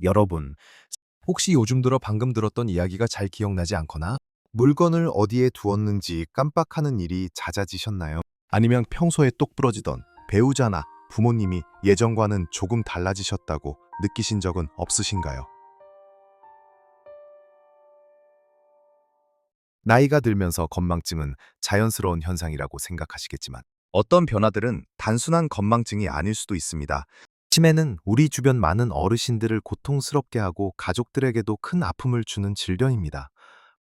여러분, 혹시 요즘 들어 방금 들었던 이야기가 잘 기억나지 않거나 물건을 어디에 두었는지 깜빡하는 일이 잦아지셨나요? 아니면 평소에 똑 부러지던 배우자나 부모님이 예전과는 조금 달라지셨다고 느끼신 적은 없으신가요? 나이가 들면서 건망증은 자연스러운 현상이라고 생각하시겠지만 어떤 변화들은 단순한 건망증이 아닐 수도 있습니다. 치매는 우리 주변 많은 어르신들을 고통스럽게 하고 가족들에게도 큰 아픔을 주는 질병입니다.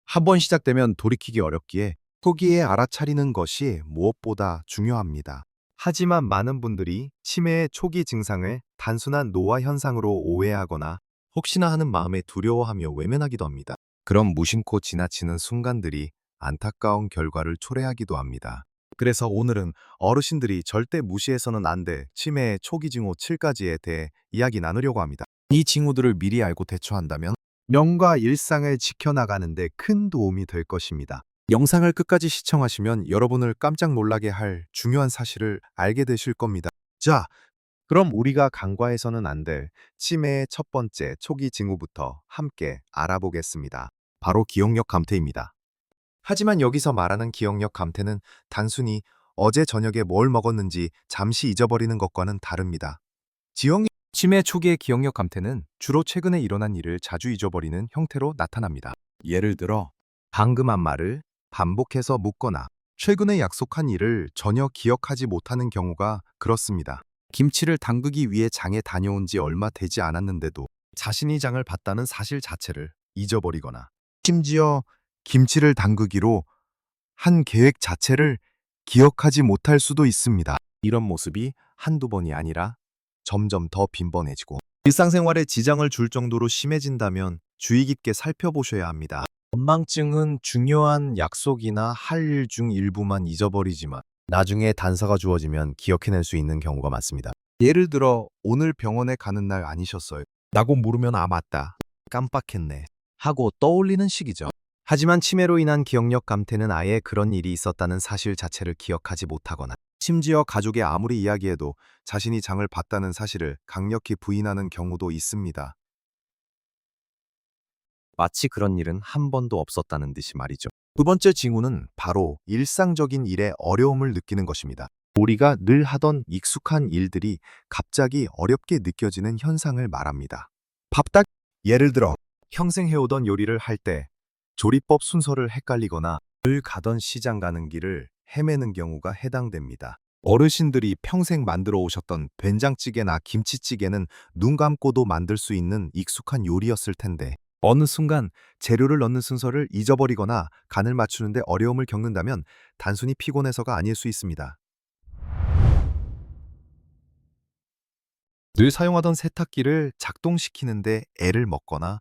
한 번 시작되면 돌이키기 어렵기에 초기에 알아차리는 것이 무엇보다 중요합니다. 하지만 많은 분들이 치매의 초기 증상을 단순한 노화 현상으로 오해하거나 혹시나 하는 마음에 두려워하며 외면하기도 합니다. 그럼 무심코 지나치는 순간들이 안타까운 결과를 초래하기도 합니다. 그래서 오늘은 어르신들이 절대 무시해서는 안 될 치매의 초기 징후 7가지에 대해 이야기 나누려고 합니다. 이 징후들을 미리 알고 대처한다면 명과 일상을 지켜나가는 데 큰 도움이 될 것입니다. 영상을 끝까지 시청하시면 여러분을 깜짝 놀라게 할 중요한 사실을 알게 되실 겁니다. 자, 그럼 우리가 간과해서는 안 될 치매의 첫 번째 초기 징후부터 함께 알아보겠습니다. 바로 기억력 감퇴입니다. 하지만 여기서 말하는 기억력 감퇴는 단순히 어제 저녁에 뭘 먹었는지 잠시 잊어버리는 것과는 다릅니다. 치매 초기의 기억력 감퇴는 주로 최근에 일어난 일을 자주 잊어버리는 형태로 나타납니다. 예를 들어, 방금 한 말을 반복해서 묻거나 최근에 약속한 일을 전혀 기억하지 못하는 경우가 그렇습니다. 김치를 담그기 위해 장에 다녀온 지 얼마 되지 않았는데도 자신이 장을 봤다는 사실 자체를 잊어버리거나 심지어 김치를 담그기로 한 계획 자체를 기억하지 못할 수도 있습니다. 이런 모습이 한두 번이 아니라 점점 더 빈번해지고 일상생활에 지장을 줄 정도로 심해진다면 주의 깊게 살펴보셔야 합니다. 건망증은 중요한 약속이나 할 일 중 일부만 잊어버리지만 나중에 단서가 주어지면 기억해낼 수 있는 경우가 많습니다. 예를 들어 오늘 병원에 가는 날 아니셨어요? 라고 물으면 아 맞다. 깜빡했네. 하고 떠올리는 시기죠. 하지만 치매로 인한 기억력 감퇴는 아예 그런 일이 있었다는 사실 자체를 기억하지 못하거나 심지어 가족이 아무리 이야기해도 자신이 장을 봤다는 사실을 강력히 부인하는 경우도 있습니다. 마치 그런 일은 한 번도 없었다는 듯이 말이죠. 두 번째 징후는 바로 일상적인 일에 어려움을 느끼는 것입니다. 우리가 늘 하던 익숙한 일들이 갑자기 어렵게 느껴지는 현상을 말합니다. 예를 들어 평생 해오던 요리를 할 때 조리법 순서를 헷갈리거나 늘 가던 시장 가는 길을 헤매는 경우가 해당됩니다. 어르신들이 평생 만들어 오셨던 된장찌개나 김치찌개는 눈 감고도 만들 수 있는 익숙한 요리였을 텐데 어느 순간 재료를 넣는 순서를 잊어버리거나 간을 맞추는데 어려움을 겪는다면 단순히 피곤해서가 아닐 수 있습니다. 늘 사용하던 세탁기를 작동시키는데 애를 먹거나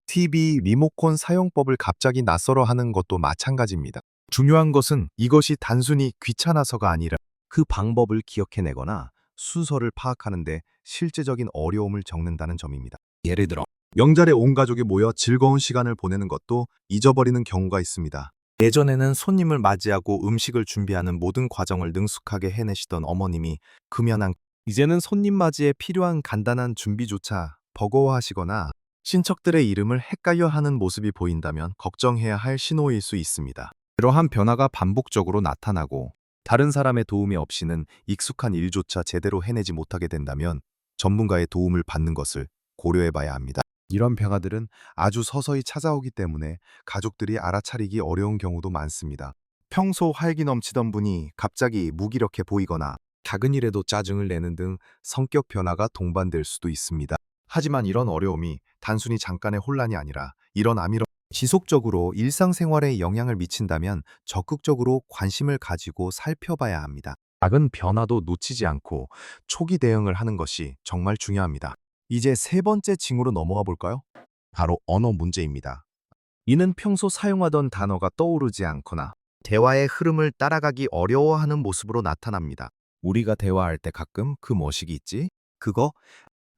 TV 리모컨 사용법을 갑자기 낯설어 하는 것도 마찬가지입니다. 중요한 것은 이것이 단순히 귀찮아서가 아니라 그 방법을 기억해내거나 순서를 파악하는데 실제적인 어려움을 겪는다는 점입니다. 예를 들어 명절에 온 가족이 모여 즐거운 시간을 보내는 것도 잊어버리는 경우가 있습니다. 예전에는 손님을 맞이하고 음식을 준비하는 모든 과정을 능숙하게 해내시던 어머님이 금연한 이제는 손님 맞이에 필요한 간단한 준비조차 버거워하시거나 친척들의 이름을 헷갈려 하는 모습이 보인다면 걱정해야 할 신호일 수 있습니다. 이러한 변화가 반복적으로 나타나고 다른 사람의 도움이 없이는 익숙한 일조차 제대로 해내지 못하게 된다면 전문가의 도움을 받는 것을 고려해 봐야 합니다. 이런 변화들은 아주 서서히 찾아오기 때문에 가족들이 알아차리기 어려운 경우도 많습니다. 평소 활기 넘치던 분이 갑자기 무기력해 보이거나 작은 일에도 짜증을 내는 등 성격 변화가 동반될 수도 있습니다. 하지만 이런 어려움이 단순히 잠깐의 혼란이 아니라 이런 암이로 지속적으로 일상생활에 영향을 미친다면 적극적으로 관심을 가지고 살펴봐야 합니다. 작은 변화도 놓치지 않고 초기 대응을 하는 것이 정말 중요합니다. 이제 세 번째 징후로 넘어가 볼까요? 바로 언어 문제입니다. 이는 평소 사용하던 단어가 떠오르지 않거나 대화의 흐름을 따라가기 어려워하는 모습으로 나타납니다. 우리가 대화할 때 가끔 그 뭐시기 있지? 그거?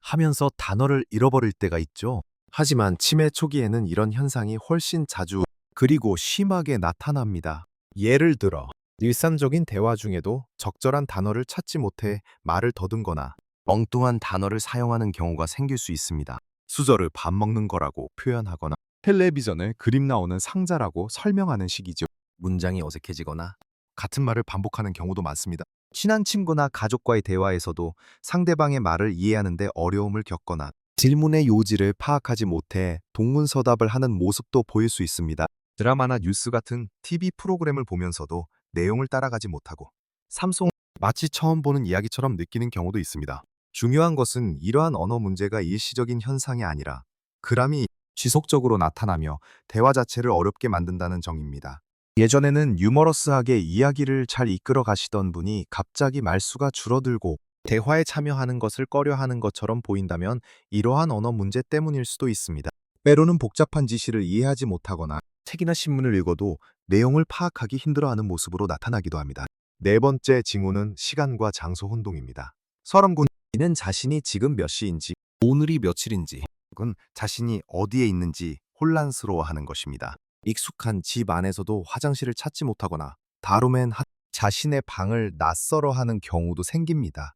하면서 단어를 잃어버릴 때가 있죠. 하지만 치매 초기에는 이런 현상이 훨씬 자주 그리고 심하게 나타납니다. 예를 들어 일상적인 대화 중에도 적절한 단어를 찾지 못해 말을 더듬거나 엉뚱한 단어를 사용하는 경우가 생길 수 있습니다. 수저를 밥 먹는 거라고 표현하거나 텔레비전에 그림 나오는 상자라고 설명하는 식이죠. 문장이 어색해지거나 같은 말을 반복하는 경우도 많습니다. 친한 친구나 가족과의 대화에서도 상대방의 말을 이해하는데 어려움을 겪거나 질문의 요지를 파악하지 못해 동문서답을 하는 모습도 보일 수 있습니다. 드라마나 뉴스 같은 TV 프로그램을 보면서도 내용을 따라가지 못하고 삼송 마치 처음 보는 이야기처럼 느끼는 경우도 있습니다. 중요한 것은 이러한 언어 문제가 일시적인 현상이 아니라 그람이 지속적으로 나타나며 대화 자체를 어렵게 만든다는 점입니다. 예전에는 유머러스하게 이야기를 잘 이끌어 가시던 분이 갑자기 말수가 줄어들고 대화에 참여하는 것을 꺼려하는 것처럼 보인다면 이러한 언어 문제 때문일 수도 있습니다. 때로는 복잡한 지시를 이해하지 못하거나 책이나 신문을 읽어도 내용을 파악하기 힘들어하는 모습으로 나타나기도 합니다. 네 번째 징후는 시간과 장소 혼동입니다. 서름군이는 자신이 지금 몇 시인지, 오늘이 며칠인지, 혹은 자신이 어디에 있는지 혼란스러워하는 것입니다. 익숙한 집 안에서도 화장실을 찾지 못하거나 다루맨 자신의 방을 낯설어하는 경우도 생깁니다.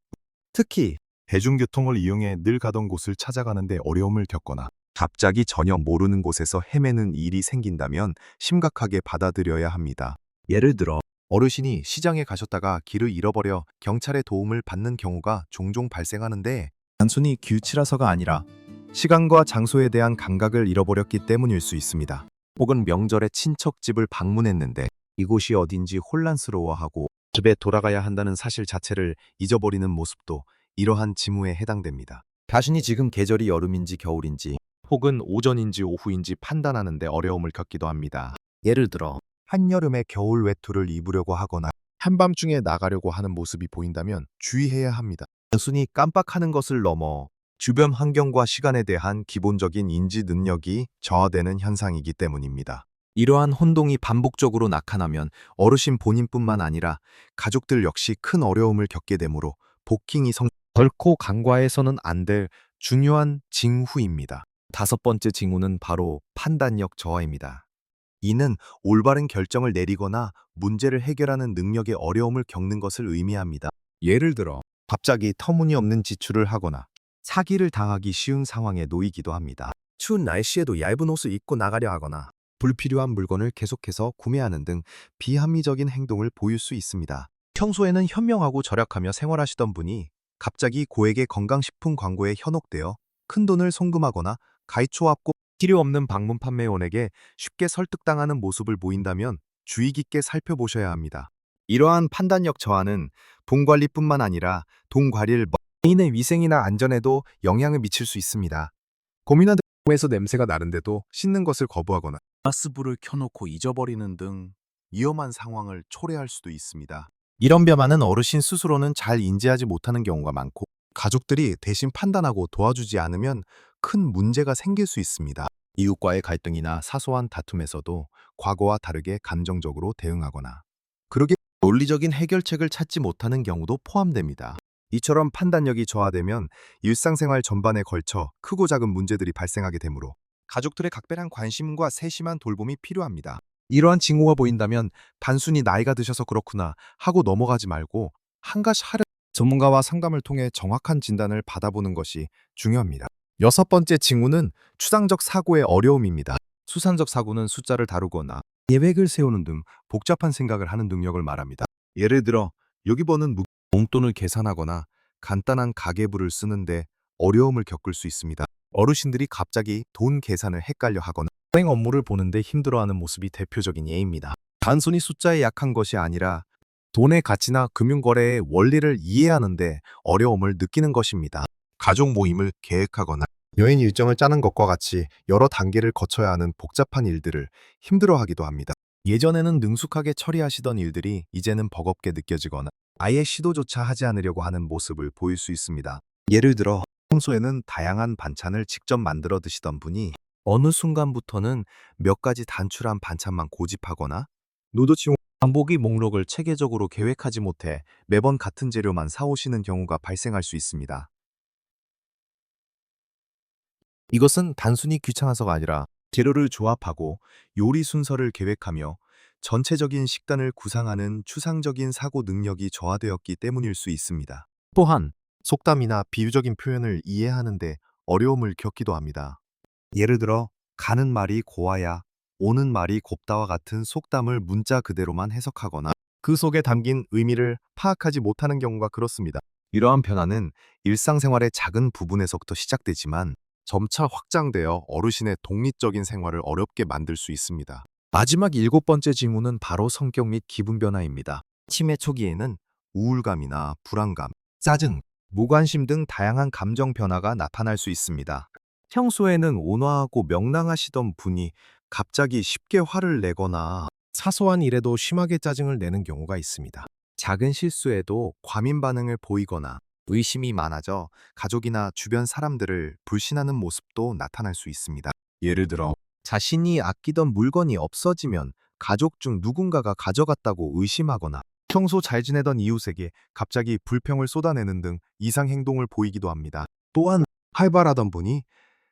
특히 대중교통을 이용해 늘 가던 곳을 찾아가는데 어려움을 겪거나 갑자기 전혀 모르는 곳에서 헤매는 일이 생긴다면 심각하게 받아들여야 합니다. 예를 들어 어르신이 시장에 가셨다가 길을 잃어버려 경찰의 도움을 받는 경우가 종종 발생하는데 단순히 길치라서가 아니라 시간과 장소에 대한 감각을 잃어버렸기 때문일 수 있습니다. 혹은 명절에 친척집을 방문했는데 이곳이 어딘지 혼란스러워하고 집에 돌아가야 한다는 사실 자체를 잊어버리는 모습도 이러한 징후에 해당됩니다. 자신이 지금 계절이 여름인지 겨울인지 혹은 오전인지 오후인지 판단하는데 어려움을 겪기도 합니다. 예를 들어 한여름에 겨울 외투를 입으려고 하거나 한밤중에 나가려고 하는 모습이 보인다면 주의해야 합니다. 단순히 깜빡하는 것을 넘어 주변 환경과 시간에 대한 기본적인 인지 능력이 저하되는 현상이기 때문입니다. 이러한 혼동이 반복적으로 나타나면 어르신 본인뿐만 아니라 가족들 역시 큰 어려움을 겪게 되므로 복킹이 결코 간과해서는 안 될 중요한 징후입니다. 다섯 번째 징후는 바로 판단력 저하입니다. 이는 올바른 결정을 내리거나 문제를 해결하는 능력에 어려움을 겪는 것을 의미합니다. 예를 들어 갑자기 터무니없는 지출을 하거나 사기를 당하기 쉬운 상황에 놓이기도 합니다. 추운 날씨에도 얇은 옷을 입고 나가려 하거나 불필요한 물건을 계속해서 구매하는 등 비합리적인 행동을 보일 수 있습니다. 평소에는 현명하고 절약하며 생활하시던 분이 갑자기 고액의 건강식품 광고에 현혹되어 큰돈을 송금하거나 가이초합고 필요 없는 방문 판매원에게 쉽게 설득당하는 모습을 보인다면 주의 깊게 살펴보셔야 합니다. 이러한 판단력 저하는 돈 관리뿐만 아니라 돈 관리를 개인의 위생이나 안전에도 영향을 미칠 수 있습니다. 고민하다 에서 냄새가 나는데도 씻는 것을 거부하거나 가스불을 켜놓고 잊어버리는 등 위험한 상황을 초래할 수도 있습니다. 이런 변화는 어르신 스스로는 잘 인지하지 못하는 경우가 많고 가족들이 대신 판단하고 도와주지 않으면 큰 문제가 생길 수 있습니다. 이웃과의 갈등이나 사소한 다툼에서도 과거와 다르게 감정적으로 대응하거나 그러게 논리적인 해결책을 찾지 못하는 경우도 포함됩니다. 이처럼 판단력이 저하되면 일상생활 전반에 걸쳐 크고 작은 문제들이 발생하게 되므로 가족들의 각별한 관심과 세심한 돌봄이 필요합니다. 이러한 징후가 보인다면 단순히 나이가 드셔서 그렇구나 하고 넘어가지 말고 한 가지 전문가와 상담을 통해 정확한 진단을 받아보는 것이 중요합니다. 여섯 번째 징후는 추상적 사고의 어려움입니다. 추상적 사고는 숫자를 다루거나 계획을 세우는 등 복잡한 생각을 하는 능력을 말합니다. 예를 들어 여기 버는 용돈을 계산하거나 간단한 가계부를 쓰는데 어려움을 겪을 수 있습니다. 어르신들이 갑자기 돈 계산을 헷갈려 하거나 은행 업무를 보는데 힘들어하는 모습이 대표적인 예입니다. 단순히 숫자에 약한 것이 아니라 돈의 가치나 금융거래의 원리를 이해하는데 어려움을 느끼는 것입니다. 가족 모임을 계획하거나 여행 일정을 짜는 것과 같이 여러 단계를 거쳐야 하는 복잡한 일들을 힘들어하기도 합니다. 예전에는 능숙하게 처리하시던 일들이 이제는 버겁게 느껴지거나 아예 시도조차 하지 않으려고 하는 모습을 보일 수 있습니다. 예를 들어 평소에는 다양한 반찬을 직접 만들어 드시던 분이 어느 순간부터는 몇 가지 단출한 반찬만 고집하거나 노도치용 반복이 목록을 체계적으로 계획하지 못해 매번 같은 재료만 사오시는 경우가 발생할 수 있습니다. 이것은 단순히 귀찮아서가 아니라 재료를 조합하고 요리 순서를 계획하며 전체적인 식단을 구상하는 추상적인 사고 능력이 저하되었기 때문일 수 있습니다. 또한 속담이나 비유적인 표현을 이해하는데 어려움을 겪기도 합니다. 예를 들어 가는 말이 고와야 오는 말이 곱다와 같은 속담을 문자 그대로만 해석하거나 그 속에 담긴 의미를 파악하지 못하는 경우가 그렇습니다. 이러한 변화는 일상생활의 작은 부분에서부터 시작되지만 점차 확장되어 어르신의 독립적인 생활을 어렵게 만들 수 있습니다. 마지막 7번째 징후는 바로 성격 및 기분 변화입니다. 치매 초기에는 우울감이나 불안감, 짜증, 무관심 등 다양한 감정 변화가 나타날 수 있습니다. 평소에는 온화하고 명랑하시던 분이 갑자기 쉽게 화를 내거나 사소한 일에도 심하게 짜증을 내는 경우가 있습니다. 작은 실수에도 과민 반응을 보이거나 의심이 많아져 가족이나 주변 사람들을 불신하는 모습도 나타날 수 있습니다. 예를 들어 자신이 아끼던 물건이 없어지면 가족 중 누군가가 가져갔다고 의심하거나 평소 잘 지내던 이웃에게 갑자기 불평을 쏟아내는 등 이상 행동을 보이기도 합니다. 또한 활발하던 분이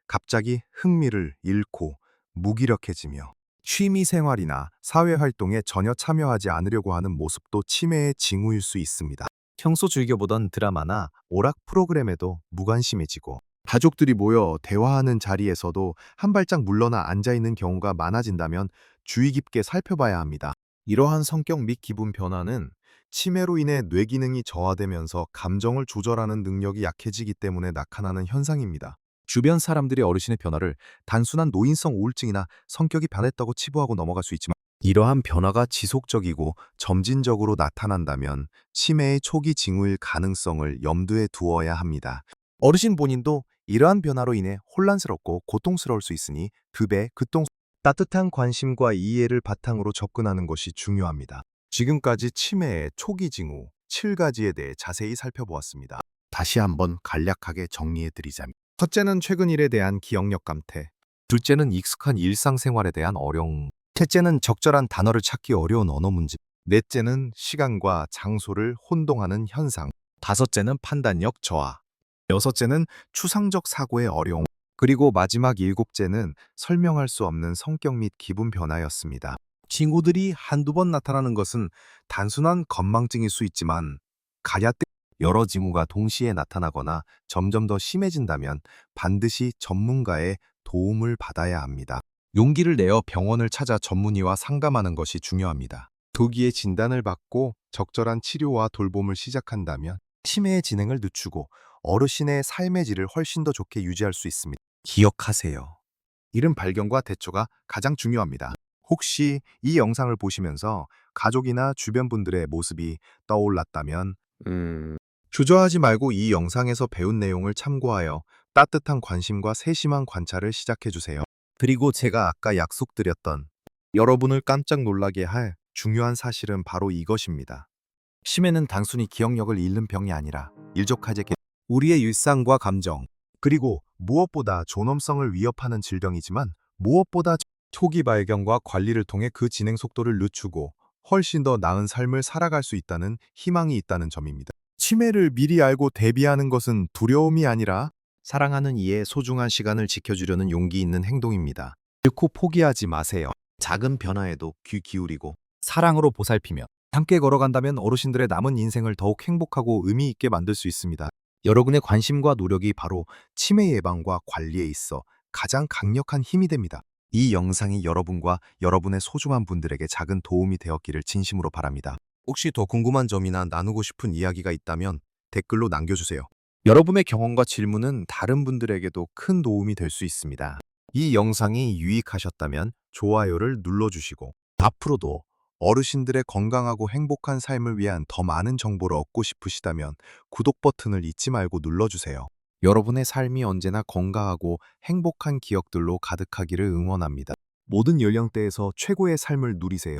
갑자기 흥미를 잃고 무기력해지며 취미 생활이나 사회 활동에 전혀 참여하지 않으려고 하는 모습도 치매의 징후일 수 있습니다. 평소 즐겨보던 드라마나 오락 프로그램에도 무관심해지고 가족들이 모여 대화하는 자리에서도 한 발짝 물러나 앉아있는 경우가 많아진다면 주의 깊게 살펴봐야 합니다. 이러한 성격 및 기분 변화는 치매로 인해 뇌 기능이 저하되면서 감정을 조절하는 능력이 약해지기 때문에 나타나는 현상입니다. 주변 사람들이 어르신의 변화를 단순한 노인성 우울증이나 성격이 변했다고 치부하고 넘어갈 수 있지만 이러한 변화가 지속적이고 점진적으로 나타난다면 치매의 초기 징후일 가능성을 염두에 두어야 합니다. 어르신 본인도 이러한 변화로 인해 혼란스럽고 고통스러울 수 있으니 급에 따뜻한 관심과 이해를 바탕으로 접근하는 것이 중요합니다. 지금까지 치매의 초기 징후 7가지에 대해 자세히 살펴보았습니다. 다시 한번 간략하게 정리해드리자면 첫째는 최근 일에 대한 기억력 감퇴, 둘째는 익숙한 일상생활에 대한 어려움, 셋째는 적절한 단어를 찾기 어려운 언어 문제, 넷째는 시간과 장소를 혼동하는 현상, 다섯째는 판단력 저하, 여섯째는 추상적 사고의 어려움, 그리고 마지막 일곱째는 설명할 수 없는 성격 및 기분 변화였습니다. 징후들이 한두 번 나타나는 것은 단순한 건망증일 수 있지만 가랴 여러 징후가 동시에 나타나거나 점점 더 심해진다면 반드시 전문가의 도움을 받아야 합니다. 용기를 내어 병원을 찾아 전문의와 상담하는 것이 중요합니다. 조기에 진단을 받고 적절한 치료와 돌봄을 시작한다면 치매의 진행을 늦추고 어르신의 삶의 질을 훨씬 더 좋게 유지할 수 있습니다. 기억하세요. 이른 발견과 대처가 가장 중요합니다. 혹시 이 영상을 보시면서 가족이나 주변 분들의 모습이 떠올랐다면 주저하지 말고 이 영상에서 배운 내용을 참고하여 따뜻한 관심과 세심한 관찰을 시작해주세요. 그리고 제가 아까 약속드렸던 여러분을 깜짝 놀라게 할 중요한 사실은 바로 이것입니다. 치매는 단순히 기억력을 잃는 병이 아니라 일족하게 우리의 일상과 감정, 그리고 무엇보다 존엄성을 위협하는 질병이지만 무엇보다 초기 발견과 관리를 통해 그 진행 속도를 늦추고 훨씬 더 나은 삶을 살아갈 수 있다는 희망이 있다는 점입니다. 치매를 미리 알고 대비하는 것은 두려움이 아니라 사랑하는 이의 소중한 시간을 지켜주려는 용기 있는 행동입니다. 결코 포기하지 마세요. 작은 변화에도 귀 기울이고 사랑으로 보살피며 함께 걸어간다면 어르신들의 남은 인생을 더욱 행복하고 의미 있게 만들 수 있습니다. 여러분의 관심과 노력이 바로 치매 예방과 관리에 있어 가장 강력한 힘이 됩니다. 이 영상이 여러분과 여러분의 소중한 분들에게 작은 도움이 되었기를 진심으로 바랍니다. 혹시 더 궁금한 점이나 나누고 싶은 이야기가 있다면 댓글로 남겨주세요. 여러분의 경험과 질문은 다른 분들에게도 큰 도움이 될 수 있습니다. 이 영상이 유익하셨다면 좋아요를 눌러주시고 앞으로도 어르신들의 건강하고 행복한 삶을 위한 더 많은 정보를 얻고 싶으시다면 구독 버튼을 잊지 말고 눌러주세요. 여러분의 삶이 언제나 건강하고 행복한 기억들로 가득하기를 응원합니다. 모든 연령대에서 최고의 삶을 누리세요.